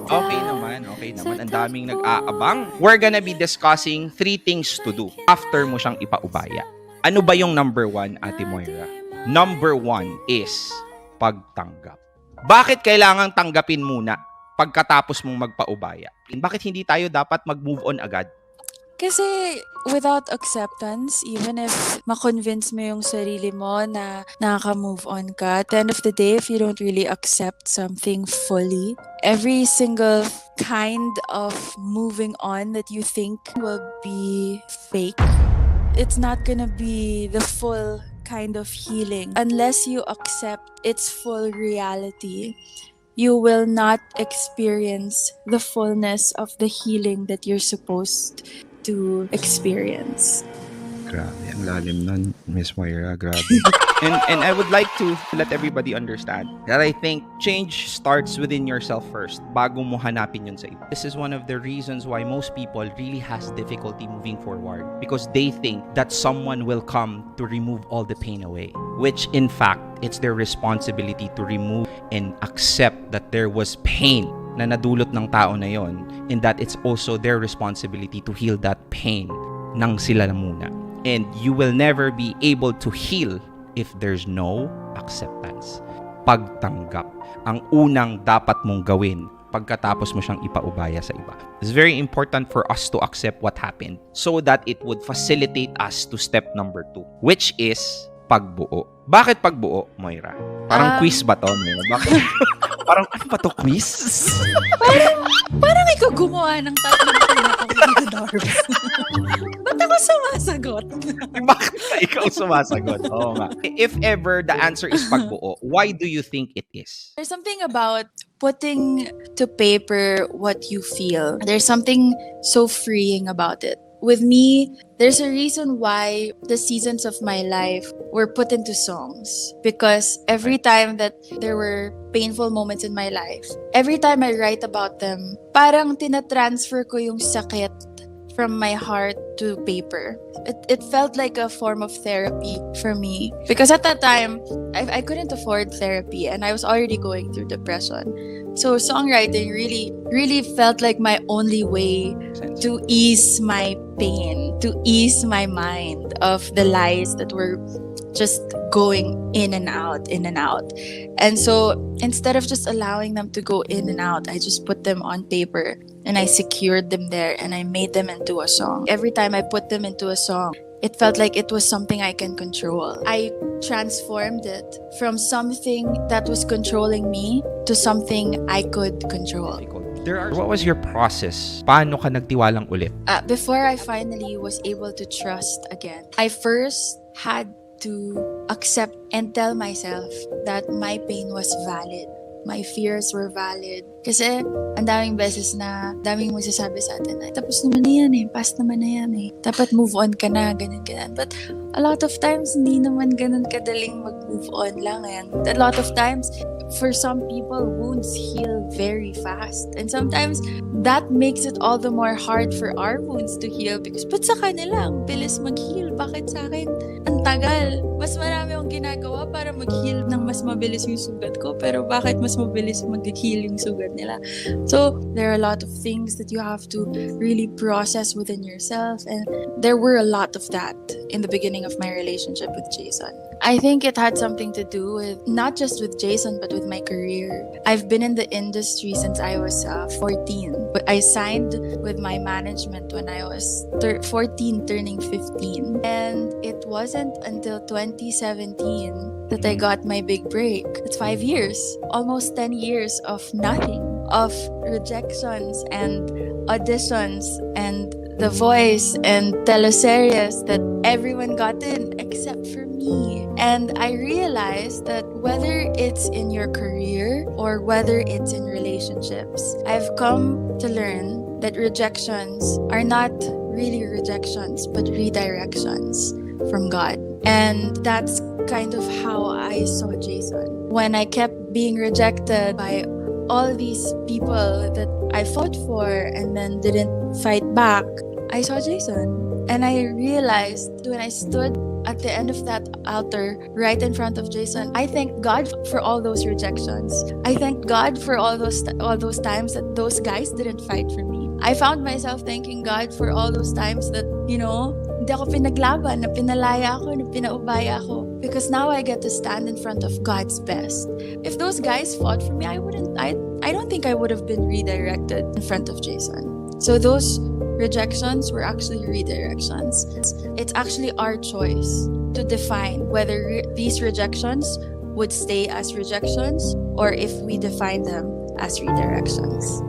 Okay naman, okay naman. Ang daming nag-aabang. We're gonna be discussing 3 things to do after mo siyang ipaubaya. Ano ba yung number 1, Ate Moira? Number 1 is pagtanggap. Bakit kailangang tanggapin muna pagkatapos mong magpaubaya? Bakit hindi tayo dapat mag-move on agad? Kasi without acceptance, even if ma-convince mo yung sarili mo na nakaka-move on ka, at the end of the day, if you don't really accept something fully, every single kind of moving on that you think will be fake. It's not gonna be the full kind of healing unless you accept its full reality. You will not experience the fullness of the healing that you're supposed to experience. Grabe, ang lalim nun, Miss Moira. Grabe. and I would like to let everybody understand that I think change starts within yourself first bago mo hanapin yun sa iba. This is one of the reasons why most people really has difficulty moving forward because they think that someone will come to remove all the pain away, which in fact, it's their responsibility to remove and accept that there was pain na nadulot ng tao na yon, and that it's also their responsibility to heal that pain nang sila na muna. And you will never be able to heal if there's no acceptance. Pagtanggap ang unang dapat mong gawin pagkatapos mo siyang ipaubaya sa iba. It's very important for us to accept what happened so that it would facilitate us to step number 2, which is pagbuo. Bakit pagbuo, Moira? Parang quiz ba to, Moira? Bakit? Parang ano ba to, quiz? Parang ikaw gumawa ng tatlong pinaka-Darbs. Ba't ako sumasagot? Bakit na ikaw sumasagot? Oo nga. If ever the answer is pagbuo, why do you think it is? There's something about putting to paper what you feel. There's something so freeing about it. With me, there's a reason why the seasons of my life were put into songs. Because every time that there were painful moments in my life, every time I write about them, parang tinatransfer ko yung sakit from my heart to paper. It felt like a form of therapy for me. Because at that time, I couldn't afford therapy and I was already going through depression. So songwriting really felt like my only way to ease my pain, to ease my mind of the lies that were just going in and out, in and out. And so instead of just allowing them to go in and out, I just put them on paper and I secured them there and I made them into a song. Every time I put them into a song, it felt like it was something I can control. I transformed it from something that was controlling me to something I could control. What was your process? Paano ka nagtiwalang ulit? Before I finally was able to trust again, I first had to accept and tell myself that my pain was valid. My fears were valid. Kasi ang daming beses na daming magsasabi sa atin na tapos naman na yan past naman na yan dapat move on ka na, ganyan. But a lot of times, hindi naman ganun kadaling mag-move on lang yan. A lot of times, for some people, wounds heal very fast. And sometimes, that makes it all the more hard for our wounds to heal because ba't sa kanila ang bilis mag-heal? Bakit sa akin ang tagal? Mas marami akong ginagawa para mag-heal ng mas mabilis yung sugat ko pero bakit mas mabilis mag-heal yung sugat nila? So, there are a lot of things that you have to really process within yourself and there were a lot of that in the beginning of my relationship with Jason. I think it had something to do with not just with Jason but with my career. I've been in the industry since I was 14. But I signed with my management when I was 14 turning 15. And it wasn't until 2017 that I got my big break. It's 5 years. Almost 10 years of nothing. Of rejections and auditions and The Voice and teleseries that everyone got in except for me. And I realized that whether it's in your career or whether it's in relationships, I've come to learn that rejections are not really rejections but redirections from God. And that's kind of how I saw Jason. When I kept being rejected by all these people that I fought for and then didn't fight back, I saw Jason. And I realized when I stood at the end of that altar, right in front of Jason, I thank God for all those rejections. I thank God for all those times that those guys didn't fight for me. I found myself thanking God for all those times that, hindi ako pinaglaban, na pinalaya ako, na pinaubaya ako. Because now I get to stand in front of God's best. If those guys fought for me, I don't think I would have been redirected in front of Jason. So those rejections were actually redirections. It's actually our choice to define whether these rejections would stay as rejections or if we define them as redirections.